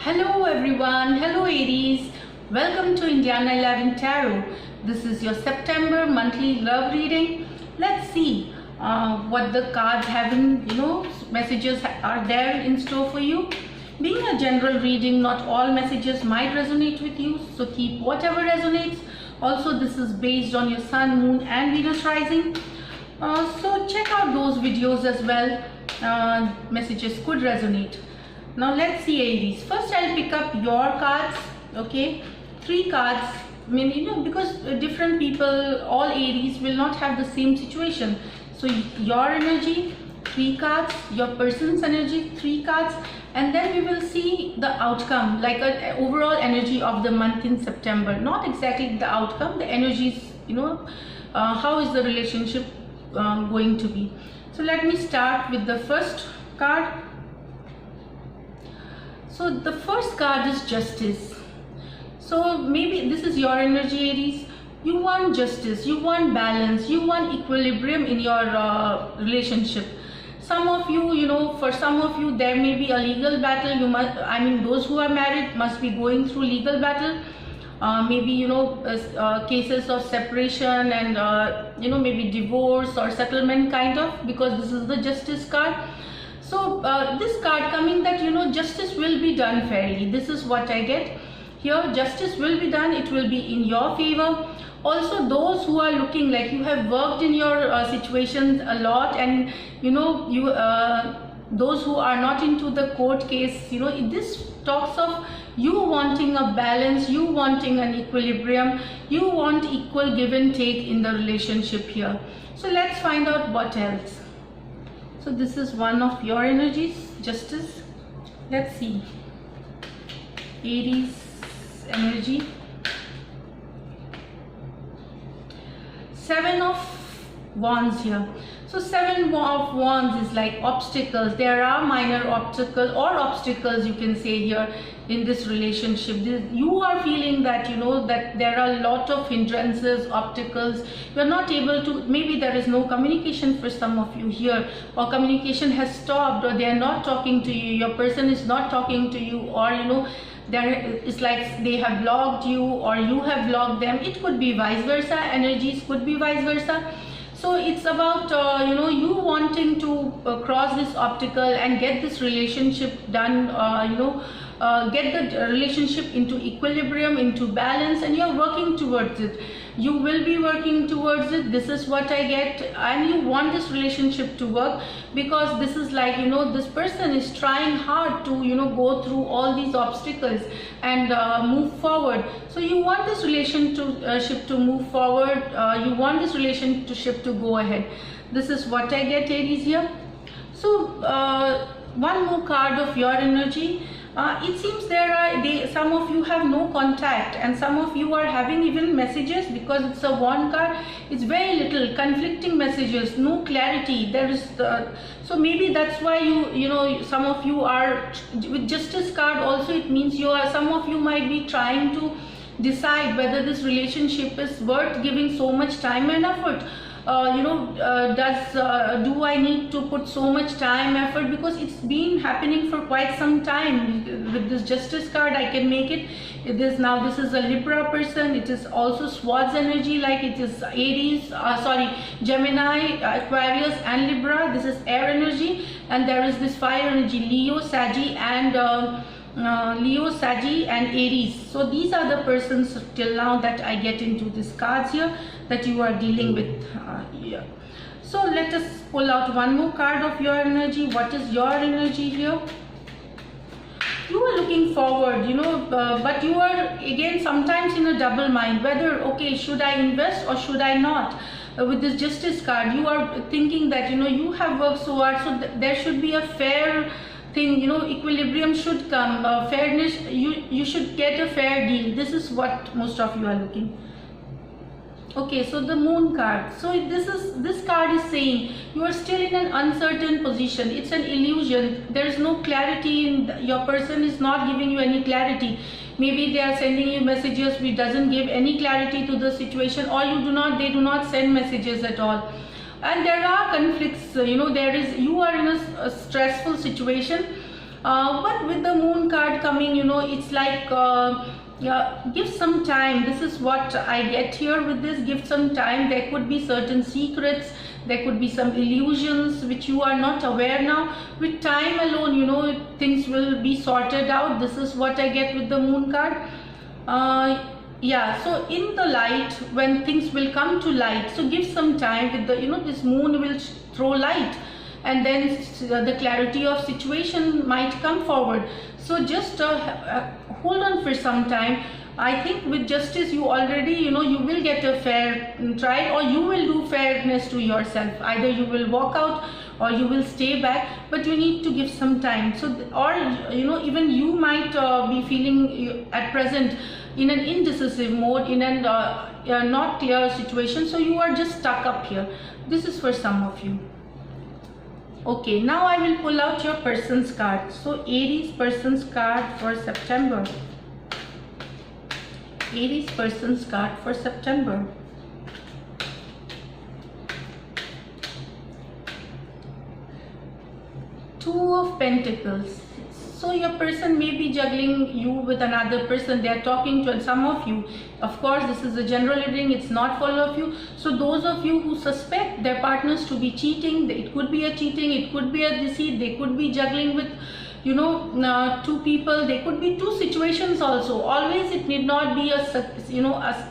Hello everyone, hello Aries, welcome to Indiana 11 Tarot. This is your September monthly love reading. Let's see what the cards having, messages are there in store for you. Being a general reading, not all messages might resonate with you, so keep whatever resonates. Also, this is based on your Sun, Moon and Venus rising. So check out those videos as well. Messages could resonate. Now let's see Aries. First I'll pick up your cards, okay? 3 cards. I mean, because different people, all Aries will not have the same situation. So your energy, 3 cards, your person's energy, 3 cards, and then we will see the outcome, like an overall energy of the month in September. Not exactly the outcome, the energies, how is the relationship going to be. So let me start with the first card. So the first card is Justice. So maybe this is your energy, Aries. You want justice, you want balance, you want equilibrium in your relationship. Some of you, for some of you there may be a legal battle. You must, those who are married must be going through legal battle. Maybe cases of separation and maybe divorce or settlement kind of, because this is the Justice card. So this card coming that justice will be done fairly. This is what I get here. Justice will be done. It will be in your favor. Also, those who are looking like you have worked in your situations a lot, and those who are not into the court case, this talks of you wanting a balance, you wanting an equilibrium, you want equal give and take in the relationship here. So let's find out what else. So this is one of your energies, Justice. Let's see. Aries energy. 7 of Wands here. So 7 of Wands is like obstacles. There are minor obstacles or obstacles, you can say here, in this relationship. You are feeling that that there are a lot of hindrances, obstacles. You are not able to, maybe there is no communication for some of you here, or communication has stopped, or they are not talking to you, your person is not talking to you, or it's like they have blocked you or you have blocked them. It could be vice versa, energies could be vice versa. So it's about you wanting to cross this obstacle and get this relationship done, get the relationship into equilibrium, into balance, and you're working towards it. You will be working towards it. This is what I get. And you want this relationship to work, because this is like this person is trying hard to go through all these obstacles and move forward. So you want this relationship to move forward. You want this relationship to go ahead. This is what I get, Aries here. So one more card of your energy. It seems some of you have no contact, and some of you are having even messages, because it's a Wand card. It's very little conflicting messages, no clarity. There is so maybe that's why some of you are with Justice card. Also, it means some of you might be trying to decide whether this relationship is worth giving so much time and effort. Do I need to put so much time, effort, because it's been happening for quite some time. With this Justice card I can make it. This is a Libra person. It is also Swords energy, like it is Aries, Gemini, Aquarius and Libra. This is air energy, and there is this fire energy, Leo, Saggy and Aries. So these are the persons till now that I get into these cards here that you are dealing with here. So let us pull out one more card of your energy. What is your energy here? You are looking forward, but you are again sometimes in a double mind, whether okay, should I invest or should I not? With this Justice card, you are thinking that you have worked so hard, so there should be a fair thing, equilibrium should come, fairness, you should get a fair deal. This is what most of you are looking. Okay, so the Moon card. So this card is saying you are still in an uncertain position. It's an illusion. There is no clarity your person is not giving you any clarity. Maybe they are sending you messages which doesn't give any clarity to the situation, or they do not send messages at all. And there are conflicts, you are in a stressful situation. But with the moon card coming, it's like, yeah, give some time. This is what I get here with this. Give some time. There could be certain secrets, there could be some illusions which you are not aware now. With time alone, things will be sorted out. This is what I get with the moon card. Yeah, so in the light, when things will come to light, so give some time. With the this moon will throw light, and then the clarity of situation might come forward. So just hold on for some time. I think with justice, you already you will get a fair trial, or you will do fairness to yourself. Either you will walk out or you will stay back, but you need to give some time. So, or even you might be feeling at present in an indecisive mode, in an not clear situation, so you are just stuck up here. This is for some of you. Okay, now I will pull out your person's card. So Aries person's card for September. Aries person's card for September. Two of Pentacles. So your person may be juggling you with another person. They are talking to some of you. Of course, this is a general reading. It's not for all of you. So those of you who suspect their partners to be cheating, it could be a cheating, it could be a deceit, they could be juggling with two people. There could be two situations also. Always it need not be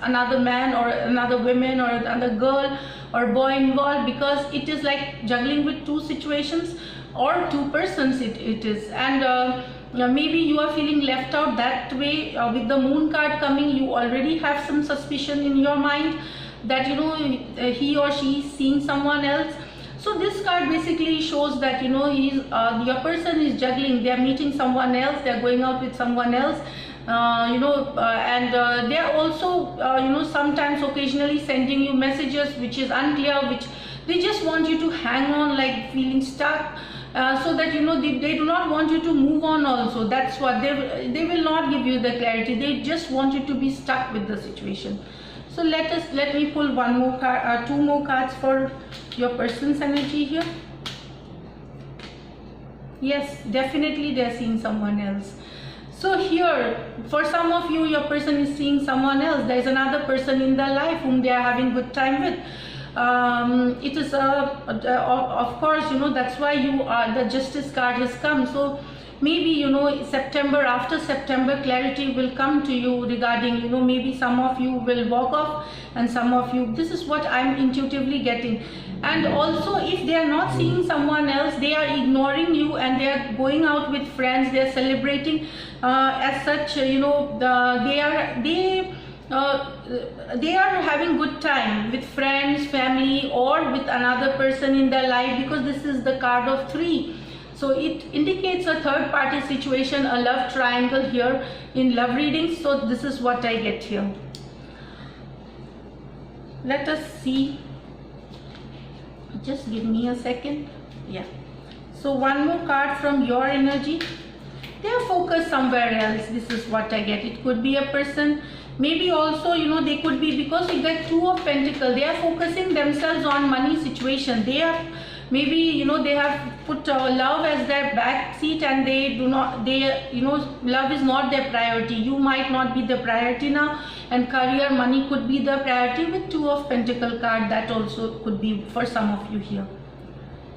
another man or another woman or another girl or boy involved, because it is like juggling with two situations or two persons it is. And maybe you are feeling left out that way. With the moon card coming, you already have some suspicion in your mind that he or she is seeing someone else. So this card basically shows that your person is juggling. They are meeting someone else, they are going out with someone else, and they are also sometimes occasionally sending you messages which is unclear, which they just want you to hang on, like feeling stuck. So that they do not want you to move on also. That's what they will not give you the clarity. They just want you to be stuck with the situation. So let me pull one more card, two more cards for your person's energy here. Yes, definitely they're seeing someone else. So here, for some of you, your person is seeing someone else. There is another person in their life whom they are having good time with. It is of course that's why the Justice card has come. So maybe after September clarity will come to you regarding maybe some of you will walk off, and some of you, this is what I'm intuitively getting. And also, if they are not seeing someone else, they are ignoring you and they are going out with friends, they are celebrating as such, they are having good time with friends, family, or with another person in their life, because this is the card of 3. So it indicates a third party situation, a love triangle here in love readings. So this is what I get here. Let us see. Just give me a second. Yeah. So one more card from your energy. They are focused somewhere else. This is what I get. It could be a person. Maybe also, they could be, because you get 2 of Pentacles, they are focusing themselves on money situation. They are maybe, they have put love as their back seat, and they do not, love is not their priority. You might not be the priority now, and career, money could be the priority with 2 of Pentacles card. That also could be for some of you here.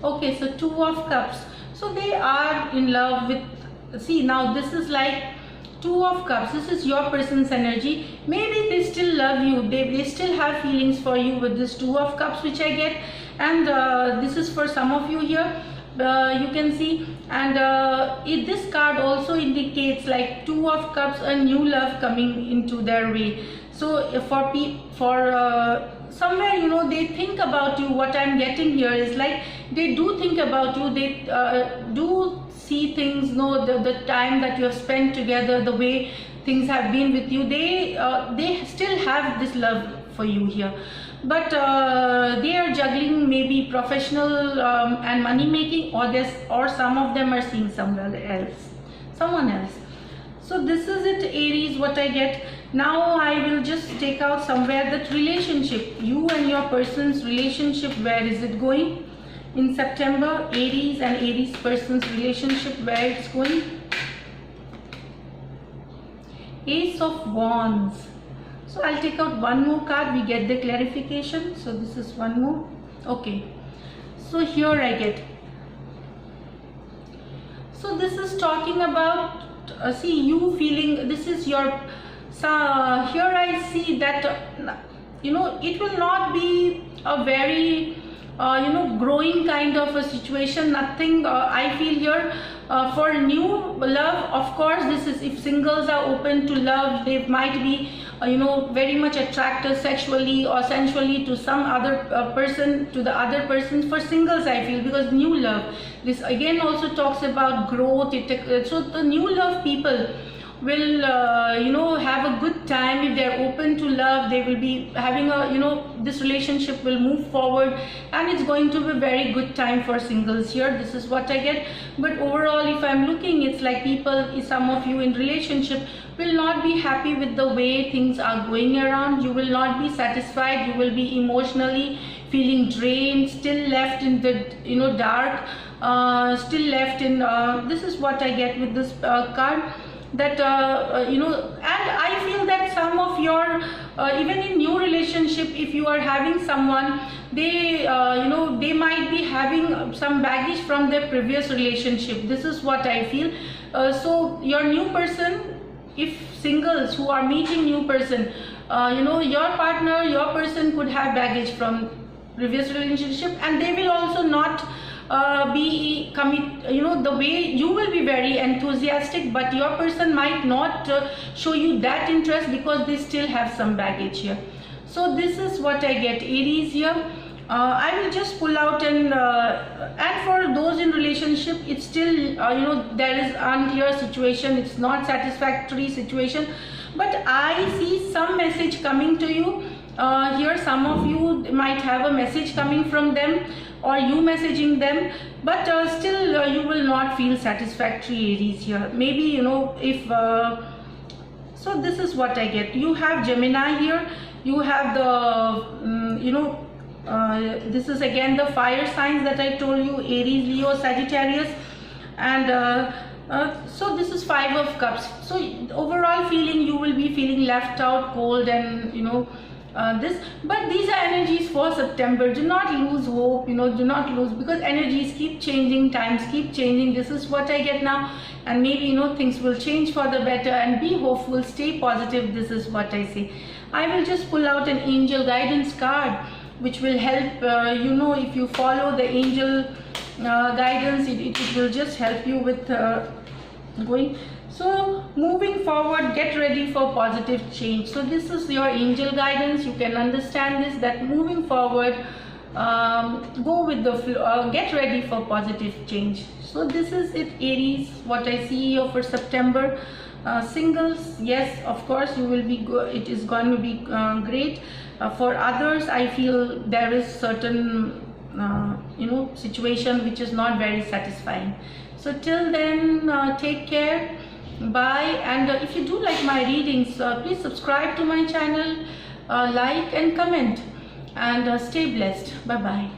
Okay, so 2 of Cups. So they are in love with, see, now this is like 2 of Cups. This is your person's energy. Maybe they still love you. They still have feelings for you with this 2 of Cups which I get. And this is for some of you here. You can see, and this card also indicates like 2 of Cups, a new love coming into their way. So for somewhere, they think about you. What I'm getting here is like they do think about you. They do see things, the time that you have spent together, the way things have been with you. They still have this love for you here, but they are juggling maybe professional and money making, or some of them are seeing someone else. So this is it, Aries, what I get. Now I will just take out somewhere that relationship, you and your person's relationship, where is it going? in September, Aries and Aries person's relationship, where it's going. Ace of Wands. So I'll take out one more card, we get the clarification. So this is one more. Okay, so here I get, so this is talking about see you feeling, this is your here I see that you know, it will not be a very you know, growing kind of a situation, nothing I feel here for new love. Of course, this is if singles are open to love, they might be you know, very much attracted sexually or sensually to some other person, to the other person. For singles I feel, because new love, this again also talks about growth. So the new love people will you know, have a good time. If they're open to love, they will be having a, you know, this relationship will move forward, and it's going to be a very good time for singles here. This is what I get. But overall, if I'm looking, it's like people, some of you in relationship will not be happy with the way things are going around. You will not be satisfied, you will be emotionally feeling drained, still left in the, you know, dark, still left in this is what I get with this card. That you know, and I feel that some of your even in new relationship, if you are having someone, they you know, they might be having some baggage from their previous relationship. This is what I feel. So your new person, if singles who are meeting new person, you know, your partner, your person could have baggage from previous relationship, and they will also not be commit, you know, the way you will be very enthusiastic, but your person might not show you that interest because they still have some baggage here. So this is what I get, Aries here. I will just pull out, and for those in relationship, it's still you know, there is unclear situation, it's not satisfactory situation, but I see some message coming to you here. Some of you might have a message coming from them, or you messaging them, but still you will not feel satisfactory, Aries here. Maybe, you know, if so this is what I get. You have Gemini here, you have the you know, this is again the fire signs that I told you, Aries, Leo, Sagittarius, and so this is 5 of Cups. So overall feeling, you will be feeling left out, cold, and you know, this, but these are energies for September. Do not lose hope, you know, do not lose, because energies keep changing, times keep changing. This is what I get now, and maybe, you know, things will change for the better, and be hopeful, stay positive. This is what I say. I will just pull out an angel guidance card, which will help you know, if you follow the angel guidance, it will just help you with going. So moving forward, get ready for positive change. So this is your angel guidance. You can understand this, that moving forward, go with the flow, get ready for positive change. So this is it, Aries, what I see here for September. Singles, yes, of course, you will be good. It is going to be great. For others, I feel there is certain you know, situation which is not very satisfying. So till then, take care, bye. And if you do like my readings, please subscribe to my channel, like and comment, and stay blessed. Bye bye.